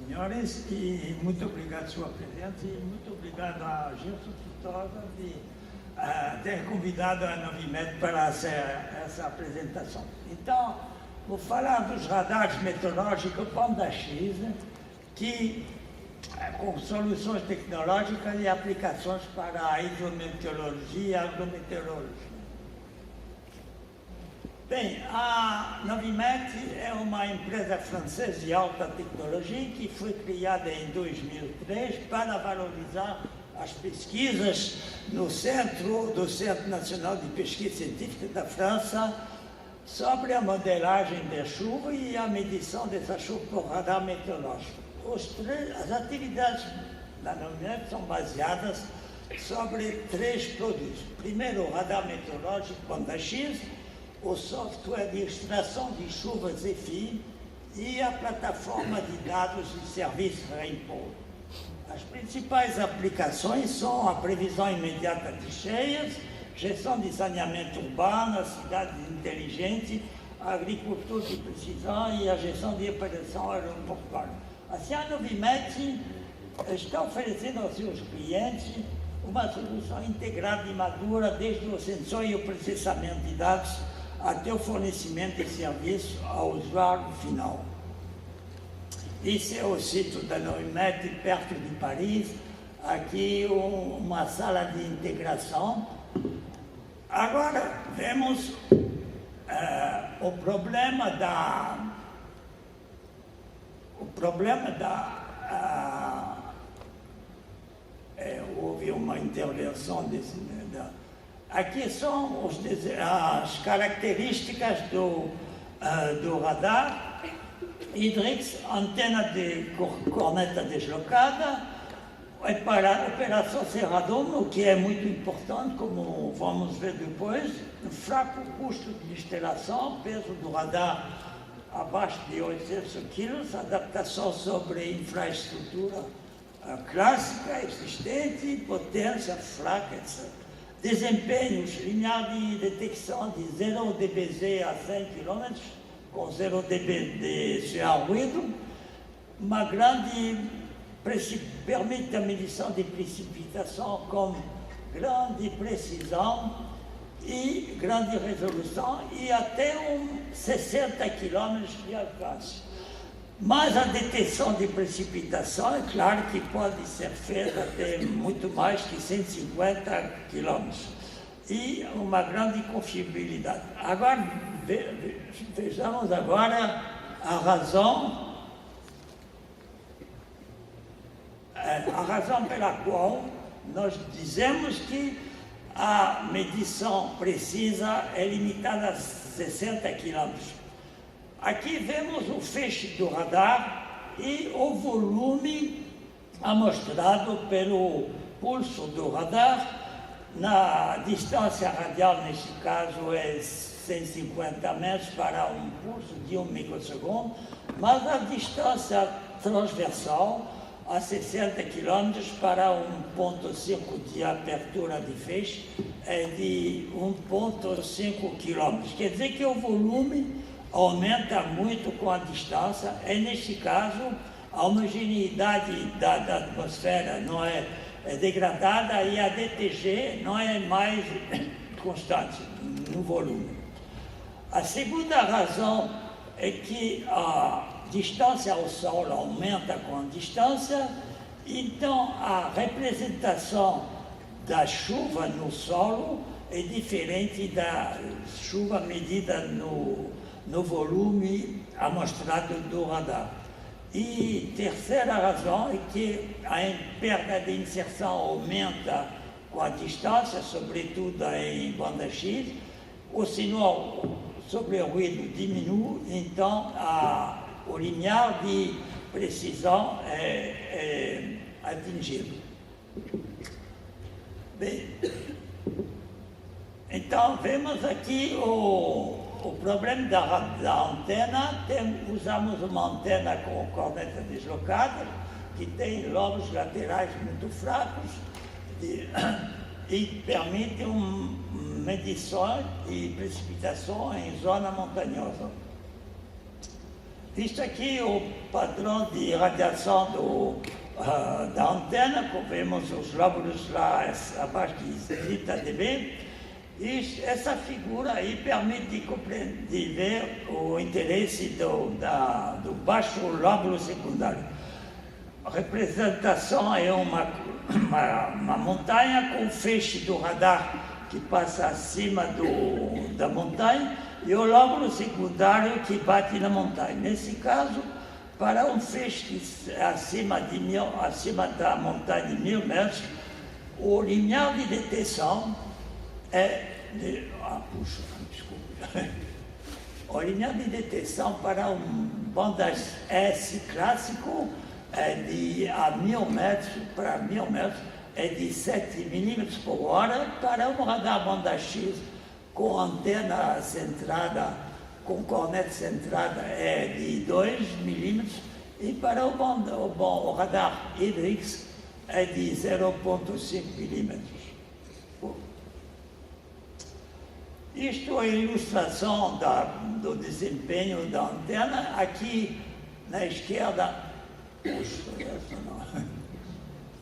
senhores, e muito obrigado pela sua presença e muito obrigado a Gilson Feitosa de ter convidado a Novimet para essa apresentação. Então, vou falar dos radares meteorológicos Banda X, que com soluções tecnológicas e aplicações para a hidrometeorologia e a agrometeorologia. Bem, a Novimet é uma empresa francesa de alta tecnologia que foi criada em 2003 para valorizar as pesquisas no do Centro Nacional de Pesquisa Científica da França sobre a modelagem da chuva e a medição dessa chuva por radar meteorológico. As atividades da Novimet são baseadas sobre 3 produtos. Primeiro, o radar meteorológico Banda X, o software de extração de chuvas EFI e a plataforma de dados de serviço Rainbow. As principais aplicações são a previsão imediata de cheias, gestão de saneamento urbano, a cidade inteligente, a agricultura de precisão e a gestão de operação aeroportuária. Assim, a Novimet está oferecendo aos seus clientes uma solução integrada e madura, desde o sensor e o processamento de dados até o fornecimento de serviço ao usuário final. Esse é o sítio da Novimet, perto de Paris, aqui uma sala de integração. Agora vemos o problema houve uma intervenção aqui são as características do radar. Hydrix, antena de corneta deslocada, operação Serrador, que é muito importante, como vamos ver depois, fraco custo de instalação, peso do radar abaixo de 800 kg, adaptação sobre infraestrutura clássica, existente, potência fraca, etc. Desempenhos, linear de detecção de 0 dBz a 100 km, com 0 dB de ruído, uma grande permite a medição de precipitação com grande precisão e grande resolução e até 60 km de alcance. Mas a detecção de precipitação, é claro que pode ser feita até muito mais que 150 km. E uma grande confiabilidade. Agora, vejamos agora a razão pela qual nós dizemos que a medição precisa é limitada a 60 km. Aqui vemos o feixe do radar e o volume amostrado pelo pulso do radar. Na distância radial, neste caso, é 150 metros para um pulso de 1 microsegundo, mas a distância transversal, a 60 km para 1,5 de abertura de feixe, é de 1,5 km. Quer dizer que o volume aumenta muito com a distância, e neste caso a homogeneidade da atmosfera não é degradada e a DTG não é mais constante no volume. A segunda razão é que a distância ao Sol aumenta com a distância, então a representação da chuva no solo é diferente da chuva medida no volume amostrado do radar. E terceira razão é que a perda de inserção aumenta com a distância, sobretudo em banda X, o sinal sobre o ruído diminui, então o limiar de precisão é atingido. Bem, então vemos aqui o problema da antena. Usamos uma antena com corneta deslocada, que tem lobos laterais muito fracos e permite medição de precipitação em zona montanhosa. Isto aqui é o padrão de radiação da antena, como vemos os lóbulos lá abaixo de 30 dB. Essa figura aí permite de ver o interesse do baixo lóbulo secundário. A representação é uma montanha com o feixe do radar que passa acima da montanha e o lóbulo secundário que bate na montanha. Nesse caso, para um feixe acima da montanha de 1000 metros, o limiar de detecção o limiar de detecção para um banda S clássico a 1000 metros, para 1000 metros, é de 7 milímetros por hora, para um radar banda X com antena centrada, com corneta centrada, é de 2 milímetros, e para o radar Hydrix é de 0,5 milímetros. Isto é a ilustração do desempenho da antena. Aqui na esquerda,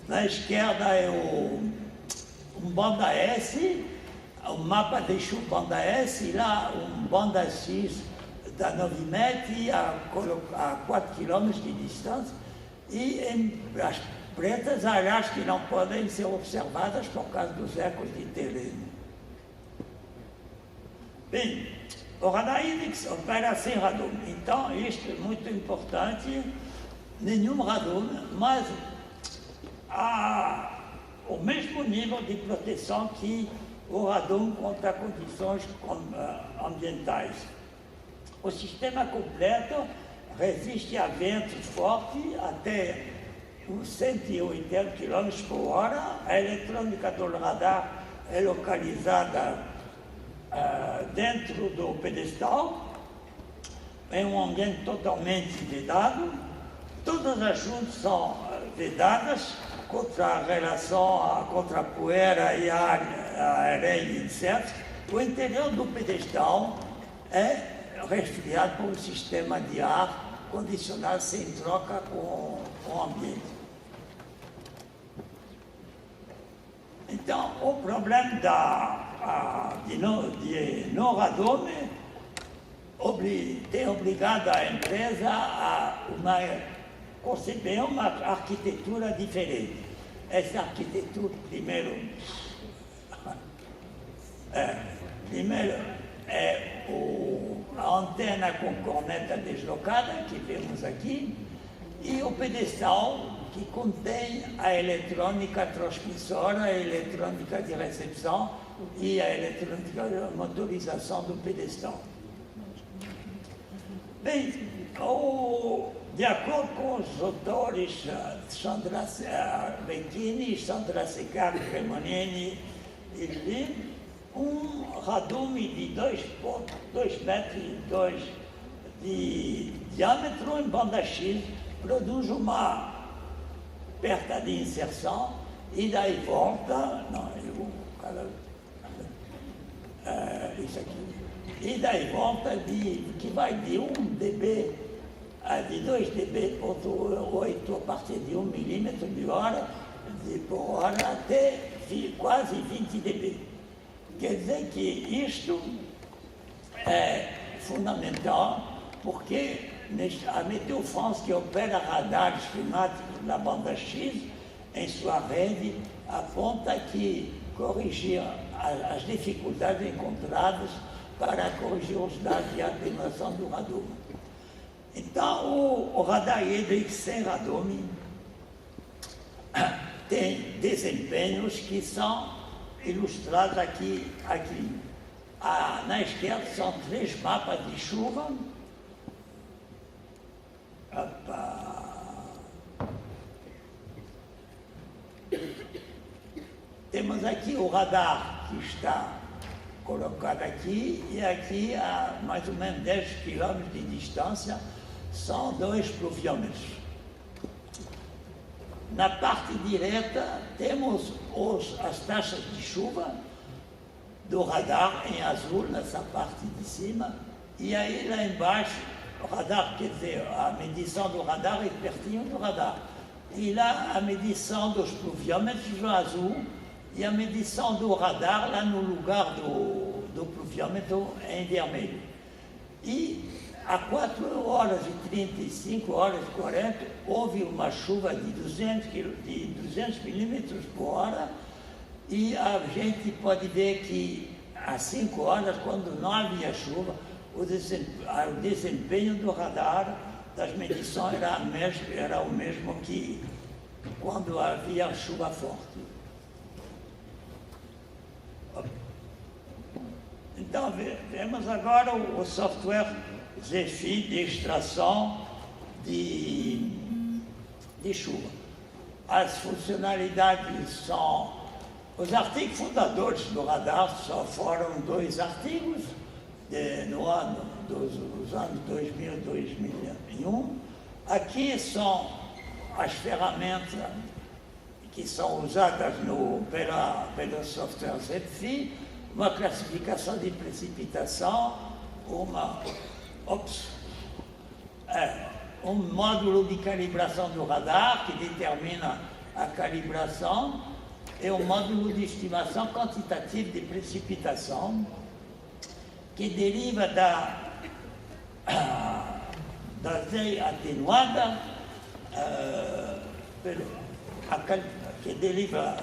na esquerda é um banda S, o mapa deixou banda S, e lá um banda X da 9 a 4 km de distância, e as pretas, aliás, que não podem ser observadas por causa dos ecos de terreno. Bem, o radar Hydrix opera sem radome, então isto é muito importante. Nenhum radome, mas há o mesmo nível de proteção que o radome contra condições ambientais. O sistema completo resiste a ventos fortes até uns 180 km por hora. A eletrônica do radar é localizada dentro do pedestal, em um ambiente totalmente vedado. Todas as juntas são vedadas contra a relação, contra a poeira e a areia e insetos. O interior do pedestal é resfriado por um sistema de ar condicionado sem troca com o ambiente. Então, o problema de no radome tem obrigado a empresa a conceber uma arquitetura diferente. Essa arquitetura, primeiro é a antena com corneta deslocada, que vemos aqui, e o pedestal, que contém a eletrônica transmissora, a eletrônica de recepção e a eletrônica de motorização do pedestal. Bem, de acordo com os autores Sandra Vecchini, Sandra Seccari, Cremonini e Lim, um radome de 2,2 metros de diâmetro em banda X produz uma perda de inserção e daí volta, isso aqui, e daí volta que vai de 1 dB de 2 dB,8 a partir de 1 milímetro por hora até quase 20 dB. Quer dizer que isto é fundamental, porque a Météo France, que opera radares climáticos na banda X, em sua rede, aponta que corrigir as dificuldades encontradas para corrigir os dados de atenuação do radome. Então, o radar Hydrix sem radome tem desempenhos que são ilustrados aqui. Na esquerda são 3 mapas de chuva. Temos aqui o radar que está colocado aqui, e aqui a mais ou menos 10 km de distância são 2 pluviômetros. Na parte direta temos as taxas de chuva do radar em azul nessa parte de cima, e aí lá embaixo o radar, quer dizer, a medição do radar é pertinho do radar. E lá a medição dos pluviômetros no azul e a medição do radar lá no lugar do pluviômetro em vermelho. E a 4 horas e 35 horas e 40 houve uma chuva de 200 milímetros por hora e a gente pode ver que às 5 horas, quando não havia chuva, o desempenho do radar das medições era o mesmo que quando havia chuva forte. Então, vemos agora o software Zephyr de extração de chuva. As funcionalidades são... Os artigos fundadores do radar só foram 2 artigos no ano dos anos 2000 e 2001. Aqui são as ferramentas que são usadas pelo software Zephyr, uma classificação de precipitação, um módulo de calibração do radar que determina a calibração e um módulo de estimação quantitativa de precipitação que deriva da Z atenuada, que deriva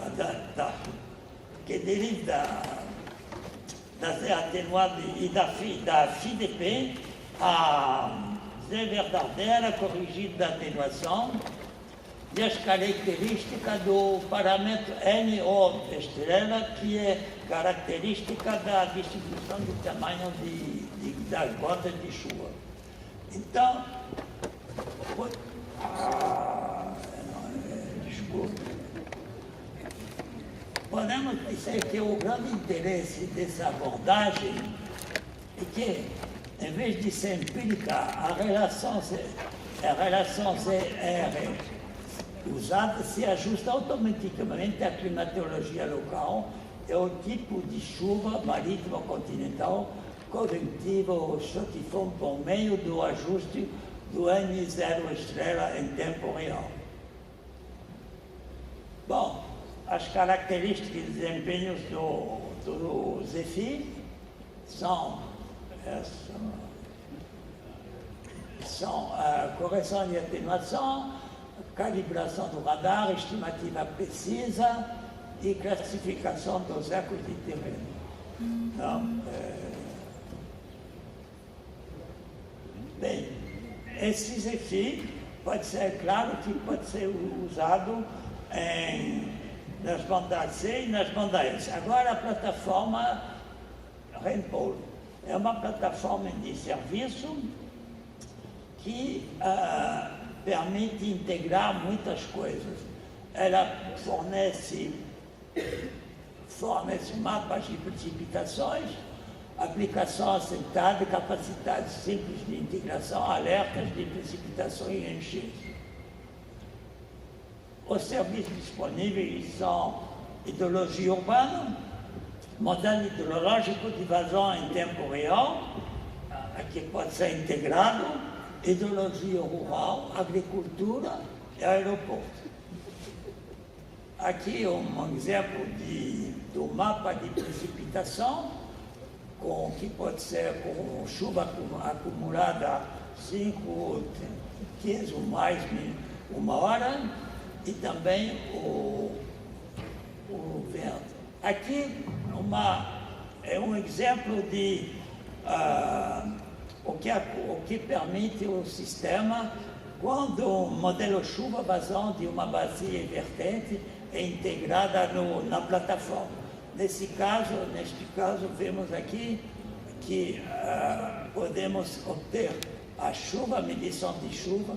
da Z atenuada e da FIDP, a Z verdadeira corrigida da atenuação, e as características do parâmetro NO estrela, que é característica da distribuição do tamanho das gotas de chuva. Então, podemos dizer que o grande interesse dessa abordagem é que, em vez de ser empírica, a relação ZR usada se ajusta automaticamente à climatologia local e ao tipo de chuva marítima continental convectiva ou xotiforme por meio do ajuste do N0 estrela em tempo real. Bom, as características e desempenhos do Zephyr são a correção de atenuação, calibração do radar, estimativa precisa e classificação dos ecos de terreno. Então, bem, esse Zephyr pode ser, claro que pode ser usado nas bandas C e nas bandas S. Agora a plataforma Rainbow é uma plataforma de serviço que permite integrar muitas coisas. Ela fornece mapas de precipitações, aplicação assentada, capacidades simples de integração, alertas de precipitação e enchentes. Os serviços disponíveis são hidrologia urbana, modelo hidrológico de vazão em tempo real, que pode ser integrado, hidrologia rural, agricultura e aeroporto. Aqui um exemplo do mapa de precipitação, que pode ser com chuva acumulada 5, 15 ou mais uma hora, e também o vento. Aqui é um exemplo de o que permite o sistema quando o modelo chuva-vazão de uma bacia vertente é integrada na plataforma. Neste caso, vemos aqui que podemos obter a chuva, a medição de chuva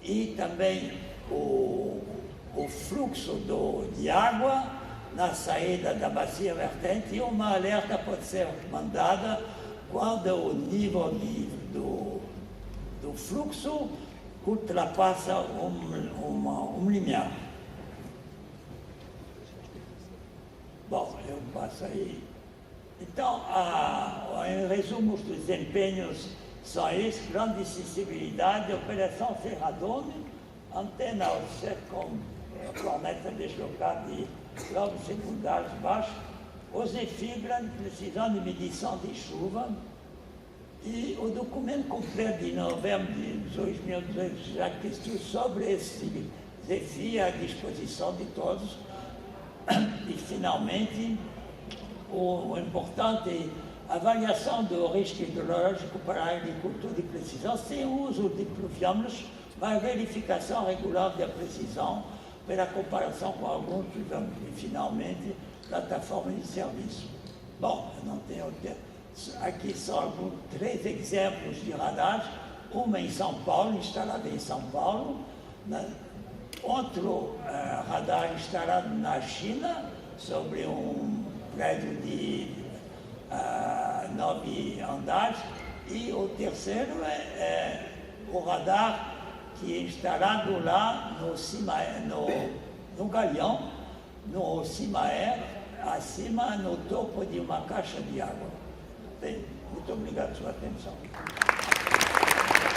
e também o fluxo de água na saída da bacia vertente, e uma alerta pode ser mandada quando o nível do fluxo ultrapassa um limiar. Bom, eu passo aí. Então, em resumo, os desempenhos São eles grande sensibilidade, operação Ferradone, antena ao com planeta deslocado de globos secundários baixos, os EFI, grande precisão de medição de chuva, e o documento completo de novembro de 2018 já que estou sobre esse EFI à disposição de todos. E, finalmente, o importante avaliação do risco hidrológico para a agricultura de precisão, sem uso de pluviômetros, mas verificação regular da precisão pela comparação com alguns pluviômetros. E, finalmente, plataforma de serviço. Bom, eu não tenho tempo. Aqui são três exemplos de radares, uma em São Paulo, instalada em São Paulo, outro radar instalado na China, sobre um prédio de 9 andares, e o terceiro é o radar que é instalado lá no Galeão, no Cimaé, acima, no topo de uma caixa de água. Bem, muito obrigado pela sua atenção.